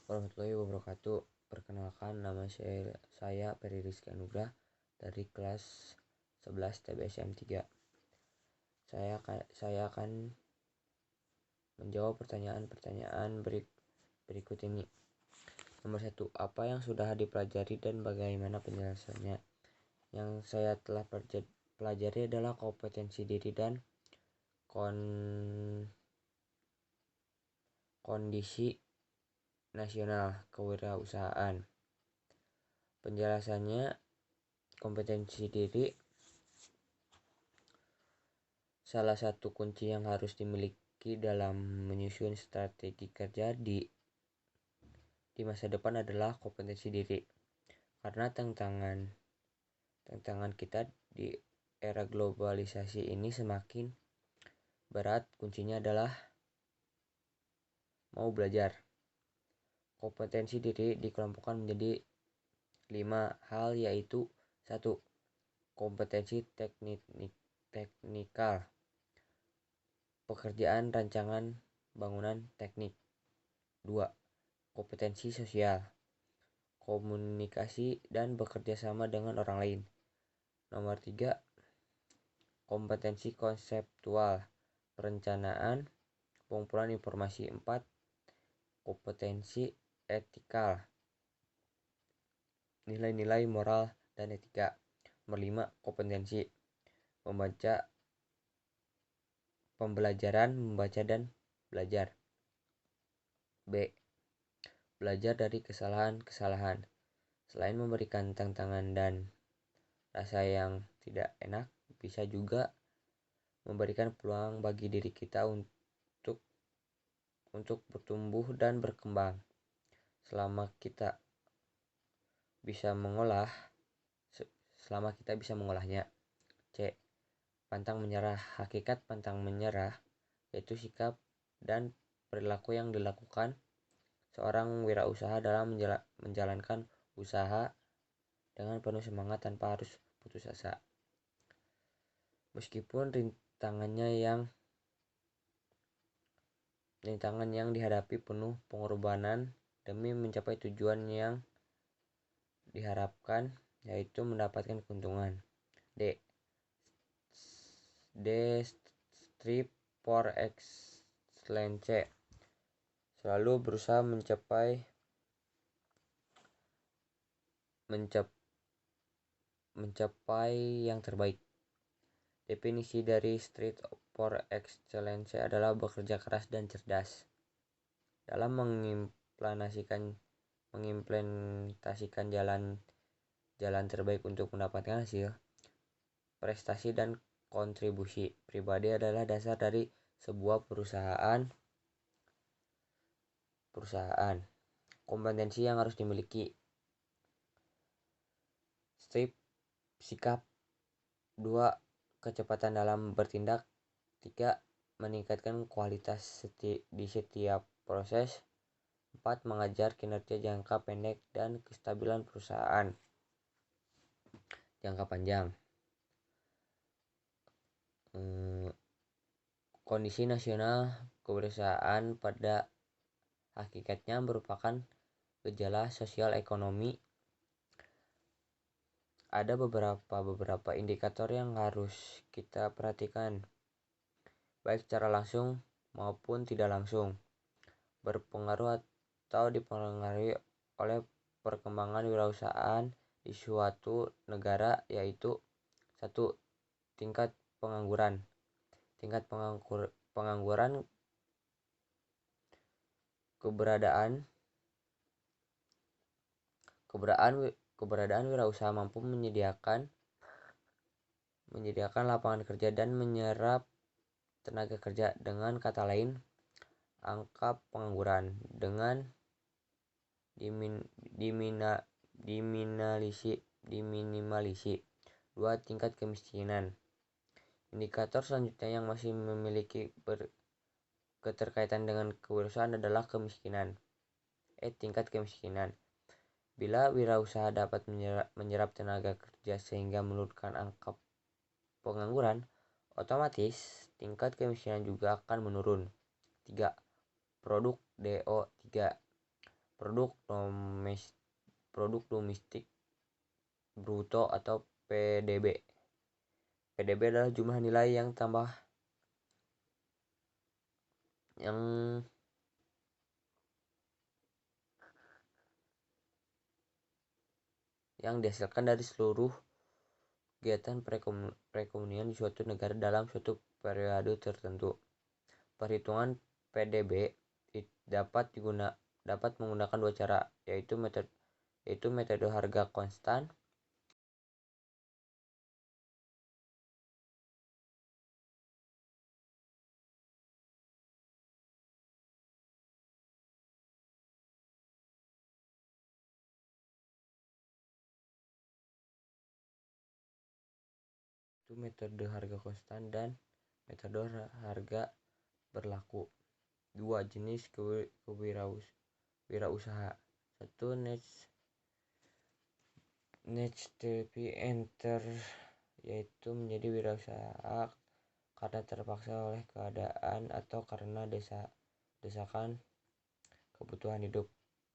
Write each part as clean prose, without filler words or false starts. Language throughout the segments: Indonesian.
warahmatullahi wabarakatuh. Perkenalkan, nama saya Ferry Rizky Anugrah dari kelas 11 TBSM 3. Saya akan menjawab pertanyaan-pertanyaan berikut ini. Nomor 1. Apa yang sudah dipelajari dan bagaimana penjelasannya? Yang saya telah pelajari adalah kompetensi diri dan kondisi nasional kewirausahaan. Penjelasannya, kompetensi diri salah satu kunci yang harus dimiliki dalam menyusun strategi kerja di masa depan adalah kompetensi diri. Karena tantangan kita di era globalisasi ini semakin berat, kuncinya adalah mau belajar. Kompetensi diri dikelompokkan menjadi 5 hal, yaitu 1. Kompetensi teknikal, pekerjaan rancangan bangunan teknik. 2. Kompetensi sosial, komunikasi dan bekerja sama dengan orang lain. Nomor 3. Kompetensi konseptual, perencanaan, pengumpulan informasi. 4. Kompetensi etikal, nilai-nilai moral dan etika. Nomor 5. Kompetensi membaca, pembelajaran, membaca dan belajar. B. Belajar dari kesalahan-kesalahan. Selain memberikan tantangan dan rasa yang tidak enak, bisa juga memberikan peluang bagi diri kita untuk bertumbuh dan berkembang. Selama kita bisa mengolahnya. C. Pantang menyerah. Hakikat pantang menyerah yaitu sikap dan perilaku yang dilakukan seorang wirausaha dalam menjalankan usaha dengan penuh semangat tanpa harus putus asa. Meskipun rintangan yang dihadapi penuh pengorbanan demi mencapai tujuan yang diharapkan, yaitu mendapatkan keuntungan. D. Strive for excellence. Selalu berusaha mencapai yang terbaik. Definisi dari Strive for Excellence adalah bekerja keras dan cerdas dalam mengimplementasikan jalan terbaik untuk mendapatkan hasil. Prestasi dan kontribusi pribadi adalah dasar dari sebuah perusahaan. Kompetensi yang harus dimiliki: sikap. 2. Kecepatan dalam bertindak. 3. Meningkatkan kualitas di setiap proses. 4. Mengajar kinerja jangka pendek dan kestabilan perusahaan jangka panjang. Kondisi nasional kewirausahaan pada hakikatnya merupakan gejala sosial ekonomi. Ada beberapa indikator yang harus kita perhatikan, baik secara langsung maupun tidak langsung, berpengaruh atau dipengaruhi oleh perkembangan wirausahaan di suatu negara, yaitu 1. Tingkat pengangguran. Tingkat pengangguran keberadaan wirausaha mampu menyediakan lapangan kerja dan menyerap tenaga kerja. Dengan kata lain, angka pengangguran dengan diminimalisasi. 2. Tingkat kemiskinan. Indikator selanjutnya yang masih memiliki keterkaitan dengan kewirausahaan adalah kemiskinan. Tingkat kemiskinan. Bila wirausaha dapat menyerap tenaga kerja sehingga menurunkan angka pengangguran, otomatis tingkat kemiskinan juga akan menurun. 3. Produk DO3. Produk domestik bruto atau PDB. PDB adalah jumlah nilai yang tambah yang dihasilkan dari seluruh kegiatan perekonomian di suatu negara dalam suatu periode tertentu. Perhitungan PDB dapat menggunakan dua cara, yaitu metode harga konstan dan metode harga berlaku. Dua jenis kewirausaha. Satu, niche enter, yaitu menjadi wirausaha karena terpaksa oleh keadaan atau karena desakan kebutuhan hidup.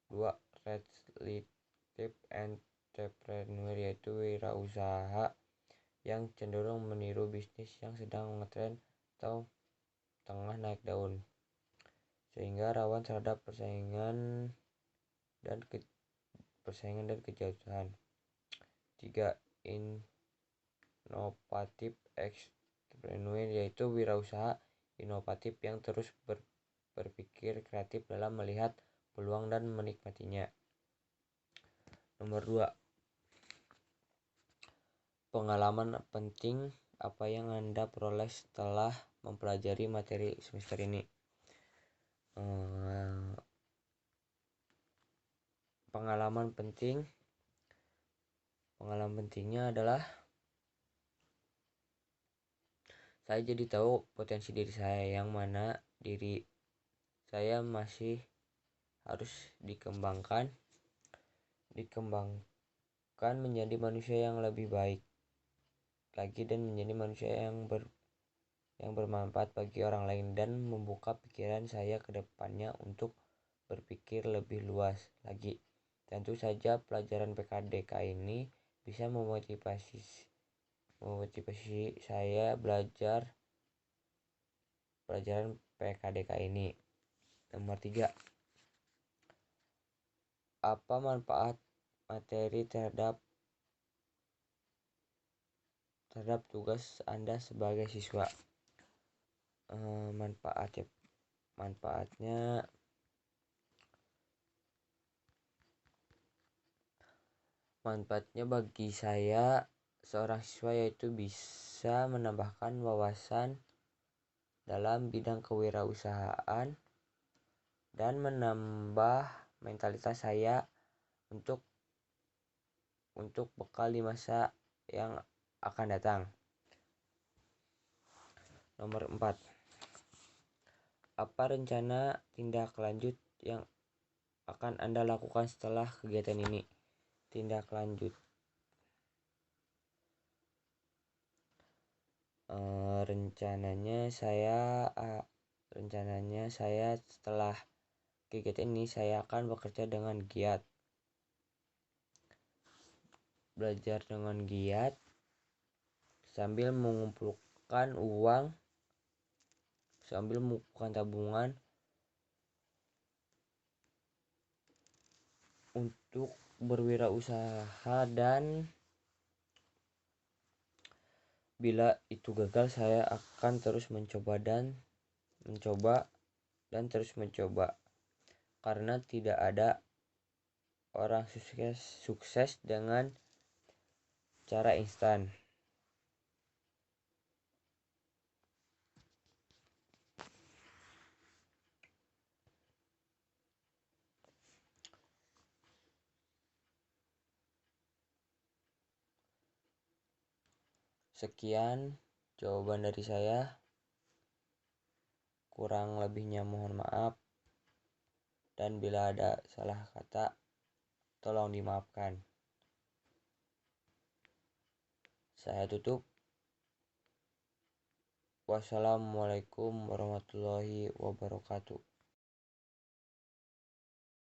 Dua, relative entrepreneur, yaitu wirausaha yang cenderung meniru bisnis yang sedang ngetren atau tengah naik daun, sehingga rawan terhadap persaingan dan kejatuhan. 3. Inovatif entrepreneur, yaitu wirausaha inovatif yang terus berpikir kreatif dalam melihat peluang dan menikmatinya. Nomor 2. Pengalaman penting apa yang Anda peroleh setelah mempelajari materi semester ini. Pengalaman pentingnya adalah saya jadi tahu potensi diri saya, yang mana diri saya masih harus dikembangkan menjadi manusia yang lebih baik lagi dan menjadi manusia yang bermanfaat bagi orang lain, dan membuka pikiran saya ke depannya untuk berpikir lebih luas lagi. Tentu saja pelajaran PKDK ini bisa memotivasi saya belajar pelajaran PKDK ini. Nomor 3. Apa manfaat materi terhadap tugas Anda sebagai siswa? Manfaatnya bagi saya seorang siswa yaitu bisa menambahkan wawasan dalam bidang kewirausahaan dan menambah mentalitas saya untuk bekal di masa yang akan datang. Nomor 4. Apa rencana tindak lanjut yang akan Anda lakukan setelah kegiatan ini? Tindak lanjut. Rencananya saya setelah kegiatan ini saya akan bekerja dengan giat, belajar dengan giat sambil mengumpulkan tabungan untuk berwirausaha, dan bila itu gagal saya akan terus mencoba dan terus mencoba, karena tidak ada orang sukses dengan cara instan. Sekian jawaban dari saya. Kurang lebihnya mohon maaf, dan bila ada salah kata tolong dimaafkan. Saya tutup. Wassalamualaikum warahmatullahi wabarakatuh.